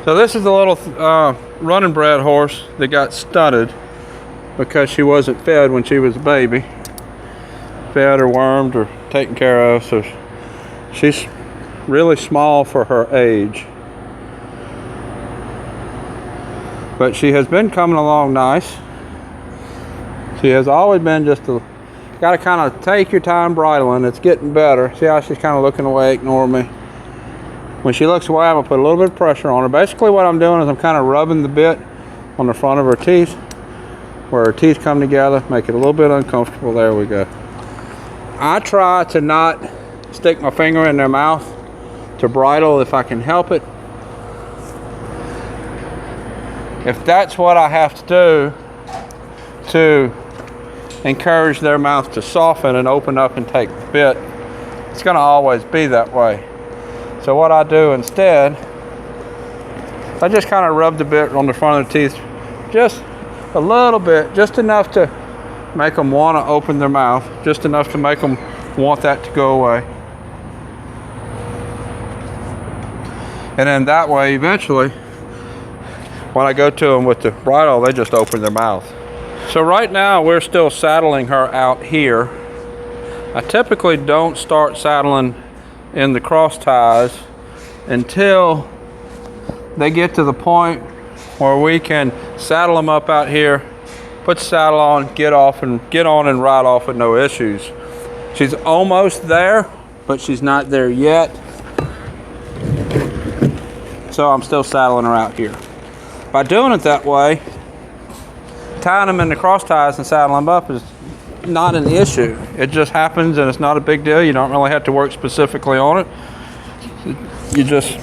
So this is a little running bred horse that got stunted because she wasn't fed when she was a baby. Fed or wormed or taken care of, so she's really small for her age. But she has been coming along nice. She has always been just got to kind of take your time bridling. It's getting better. See how she's kind of looking away, ignoring me. When she looks away, I'm gonna put a little bit of pressure on her. Basically what I'm doing is I'm kind of rubbing the bit on the front of her teeth, where her teeth come together, make it a little bit uncomfortable. There we go. I try to not stick my finger in their mouth to bridle if I can help it. If that's what I have to do to encourage their mouth to soften and open up and take the bit, it's gonna always be that way. So what I do instead, I just kind of rub the bit on the front of the teeth, just a little bit, just enough to make them want to open their mouth, just enough to make them want that to go away. And then that way, eventually, when I go to them with the bridle, they just open their mouth. So right now, we're still saddling her out here. I typically don't start saddling in the cross ties until they get to the point where we can saddle them up out here, put the saddle on, get on and ride off with no issues. She's almost there, but she's not there yet. So I'm still saddling her out here. By doing it that way, tying them in the cross ties and saddling them up is not an issue. It just happens and it's not a big deal. You don't really have to work specifically on it. You just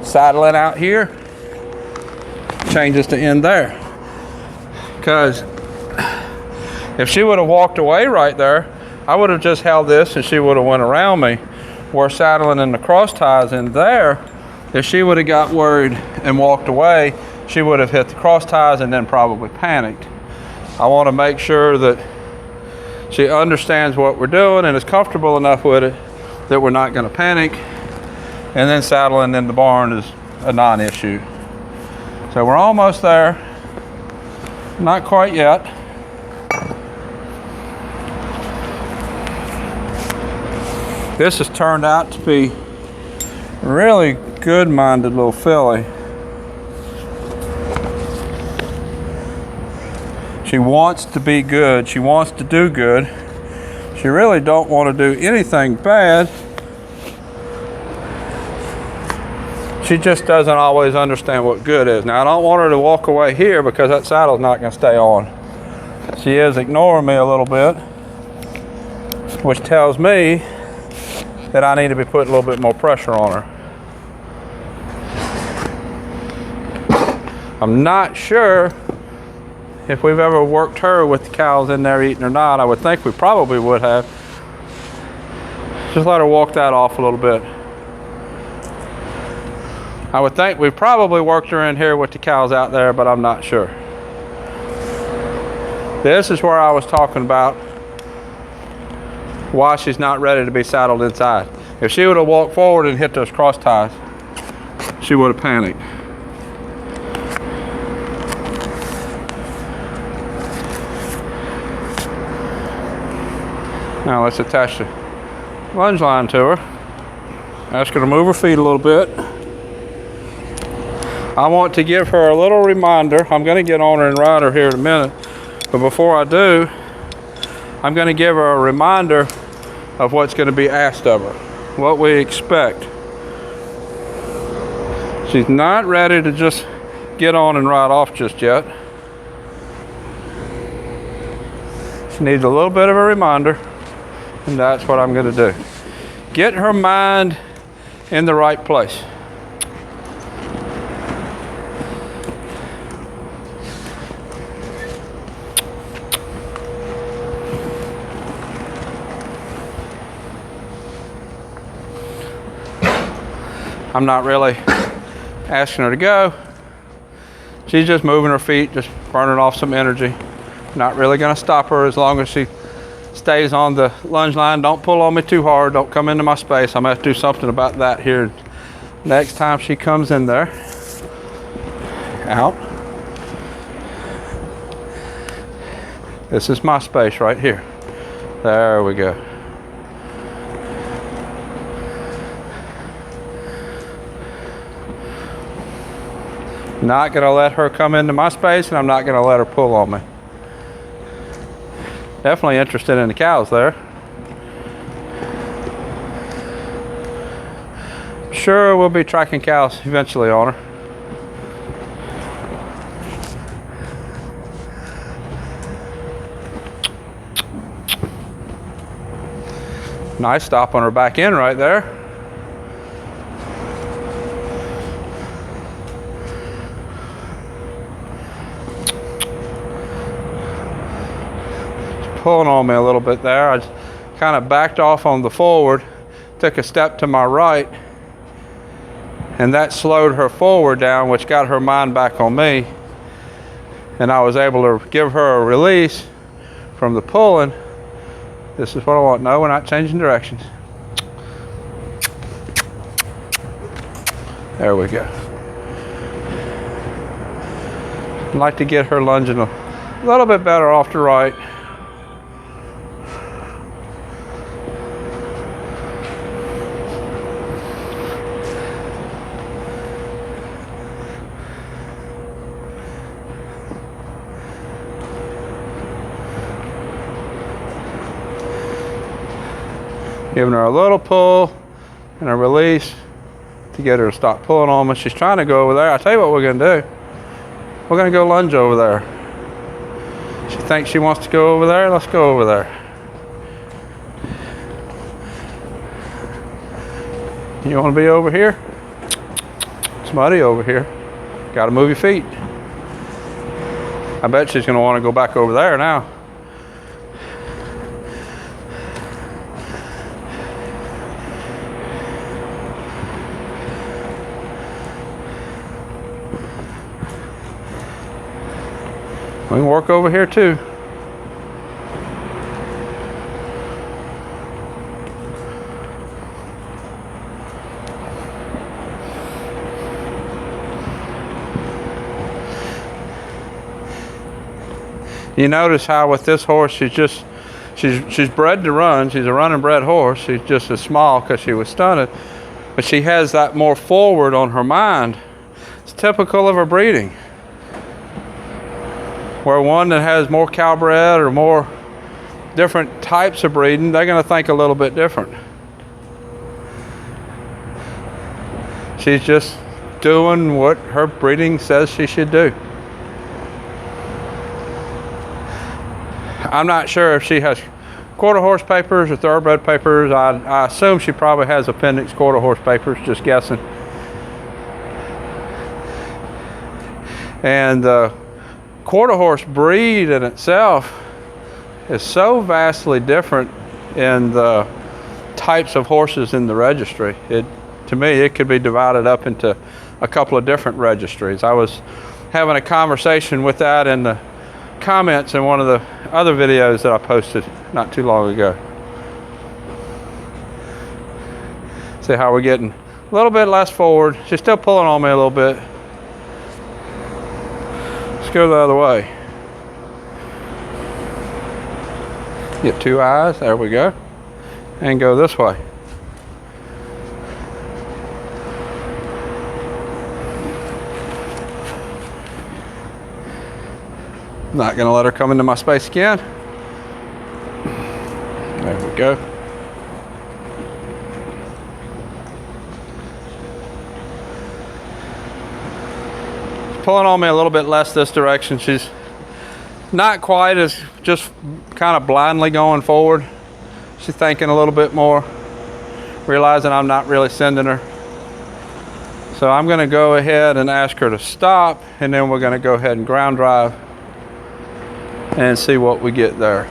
saddle it out here, changes to end there. Because if she would have walked away right there, I would have just held this and she would have went around me. Where saddling in the cross ties in there, if she would have got worried and walked away, she would have hit the cross ties and then probably panicked. I want to make sure that she understands what we're doing and is comfortable enough with it that we're not going to panic. And then saddling in the barn is a non-issue. So we're almost there. Not quite yet. This has turned out to be a really good-minded little filly. She wants to be good. She wants to do good. She really don't want to do anything bad. She just doesn't always understand what good is. Now, I don't want her to walk away here because that saddle's not going to stay on. She is ignoring me a little bit, which tells me that I need to be putting a little bit more pressure on her. I'm not sure if we've ever worked her with the cows in there eating or not. I would think we probably would have. Just let her walk that off a little bit. I would think we probably worked her in here with the cows out there, but I'm not sure. This is where I was talking about why she's not ready to be saddled inside. If she would have walked forward and hit those cross ties, she would have panicked. Now let's attach the lunge line to her. Ask her to move her feet a little bit. I want to give her a little reminder. I'm going to get on her and ride her here in a minute. But before I do, I'm going to give her a reminder of what's going to be asked of her, what we expect. She's not ready to just get on and ride off just yet. She needs a little bit of a reminder, and that's what I'm going to do. Get her mind in the right place. I'm not really asking her to go. She's just moving her feet, just burning off some energy. Not really going to stop her as long as she stays on the lunge line. Don't pull on me too hard. Don't come into my space. I'm going to have to do something about that here next time she comes in there. Out. This is my space right here. There we go. Not gonna let her come into my space, and I'm not gonna let her pull on me. Definitely interested in the cows there. Sure, we'll be tracking cows eventually on her. Nice stop on her back end right there. She's pulling on me a little bit there. I just kind of backed off on the forward, took a step to my right, and that slowed her forward down, which got her mind back on me. And I was able to give her a release from the pulling. This is what I want. No, we're not changing directions. There we go. I'd like to get her lunging a little bit better off to right. Giving her a little pull and a release to get her to stop pulling on me. She's trying to go over there. I'll tell you what we're gonna do. We're gonna go lunge over there. She thinks she wants to go over there. Let's go over there. You wanna be over here? It's muddy over here. Gotta move your feet. I bet she's gonna wanna go back over there now. We can work over here too. You notice how with this horse, she's bred to run. She's a running bred horse. She's just as small because she was stunted, but she has that more forward on her mind. It's typical of her breeding. Where one that has more cowbred or more different types of breeding, they're going to think a little bit different. She's just doing what her breeding says she should do. I'm not sure if she has quarter horse papers or thoroughbred papers. I assume she probably has appendix quarter horse papers, just guessing. And quarter horse breed in itself is so vastly different in the types of horses in the registry. To me, it could be divided up into a couple of different registries. I was having a conversation with that in the comments in one of the other videos that I posted not too long ago. See how we're getting a little bit less forward. She's still pulling on me a little bit. Let's go the other way. Get two eyes, there we go. And go this way. Not gonna let her come into my space again. There we go. Pulling on me a little bit less this direction. She's not quite as just kind of blindly going forward. She's thinking a little bit more, realizing I'm not really sending her. So I'm gonna go ahead and ask her to stop, and then we're gonna go ahead and ground drive and see what we get there.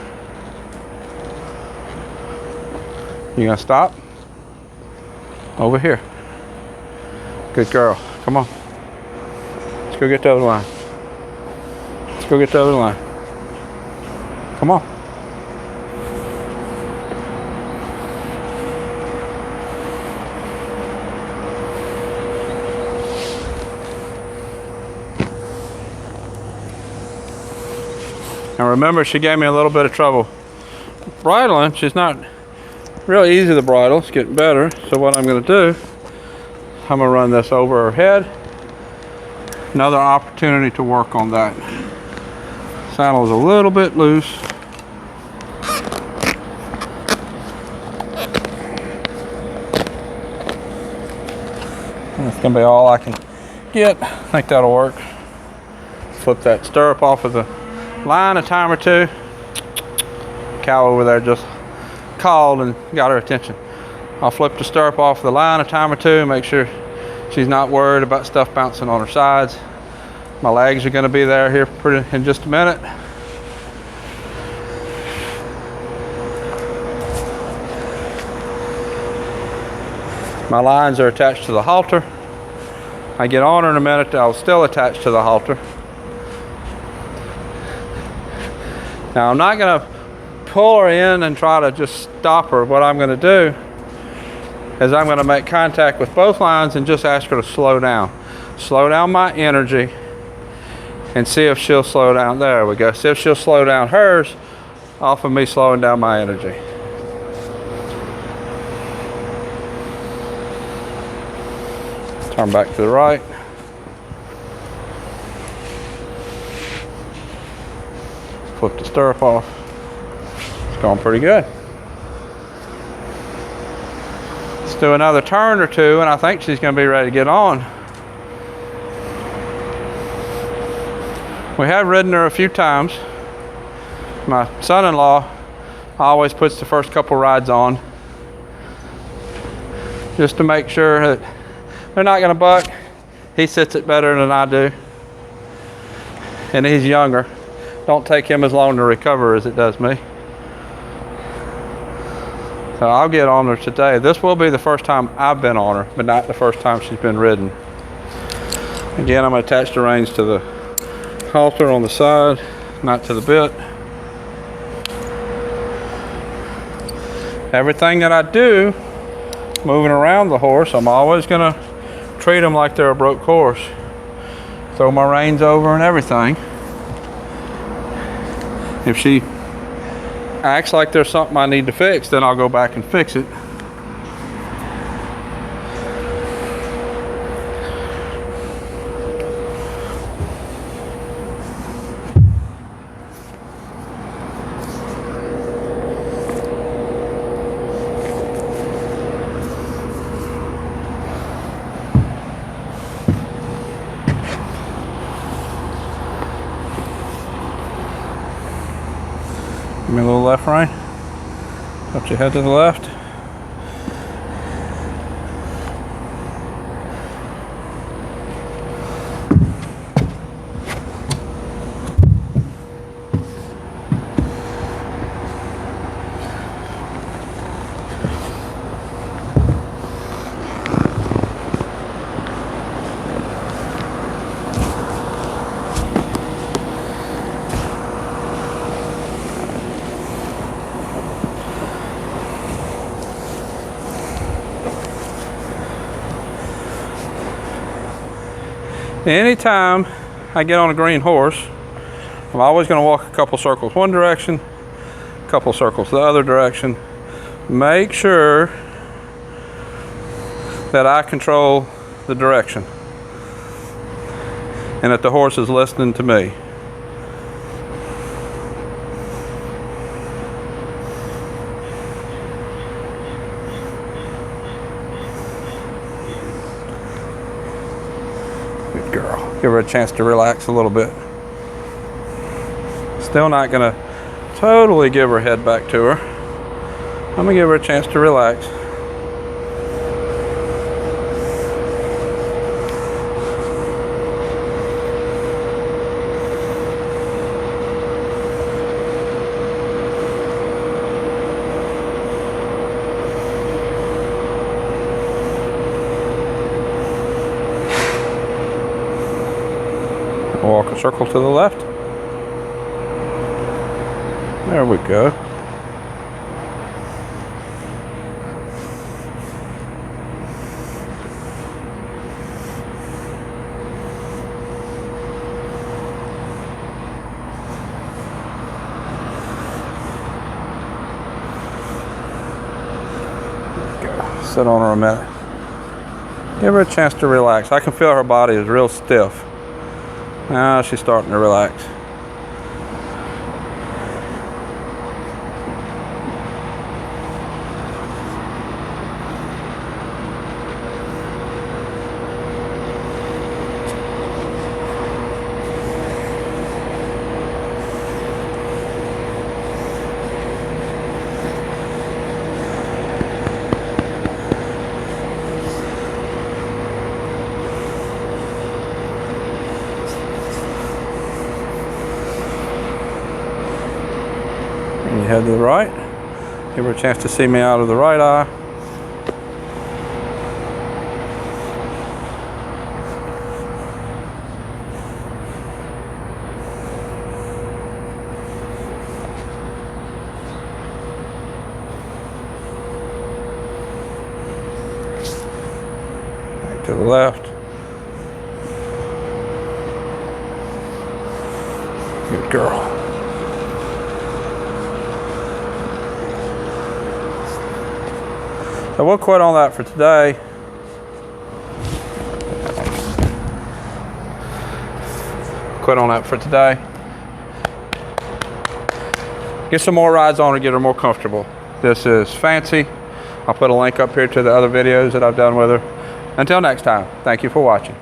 You gonna stop? Over here. Good girl, come on. Let's go get the other line. Let's go get the other line. Come on. And remember, she gave me a little bit of trouble bridling. She's not really easy to bridle. It's getting better. So what I'm going to do, I'm going to run this over her head. Another opportunity to work on that. Saddle is a little bit loose. That's going to be all I can get. I think that'll work. Flip that stirrup off of the line a time or two. Cow over there just called and got her attention. I'll flip the stirrup off the line a time or two and make sure she's not worried about stuff bouncing on her sides. My legs are going to be there here in just a minute. My lines are attached to the halter. I get on her in a minute, I'll still attach to the halter. Now I'm not going to pull her in and try to just stop her. What I'm going to do is I'm going to make contact with both lines and just ask her to slow down. Slow down my energy and see if she'll slow down. There we go. See if she'll slow down hers off of me slowing down my energy. Turn back to the right. Flip the stirrup off. It's going pretty good. Let's do another turn or two and I think she's going to be ready to get on. We have ridden her a few times. My son-in-law always puts the first couple rides on just to make sure that they're not going to buck. He sits it better than I do. And he's younger. Don't take him as long to recover as it does me. So I'll get on her today. This will be the first time I've been on her, but not the first time she's been ridden. Again, I'm going to attach the reins to the halter on the side, not to the bit. Everything that I do moving around the horse, I'm always going to treat them like they're a broke horse. Throw my reins over and everything. If she acts like there's something I need to fix, then I'll go back and fix it. Give me a little left rein. Put your head to the left. Anytime I get on a green horse, I'm always going to walk a couple circles one direction, a couple circles the other direction. Make sure that I control the direction and that the horse is listening to me. Girl, give her a chance to relax a little bit. Still not gonna totally give her head back to her. I'm gonna give her a chance to relax. Walk a circle to the left. There we go. Sit on her a minute. Give her a chance to relax. I can feel her body is real stiff. Now she's starting to relax. And you head to the right. Give her a chance to see me out of the right eye. Back to the left. Good girl. So we'll quit on that for today. Quit on that for today. Get some more rides on her, get her more comfortable. This is Fancy. I'll put a link up here to the other videos that I've done with her. Until next time, thank you for watching.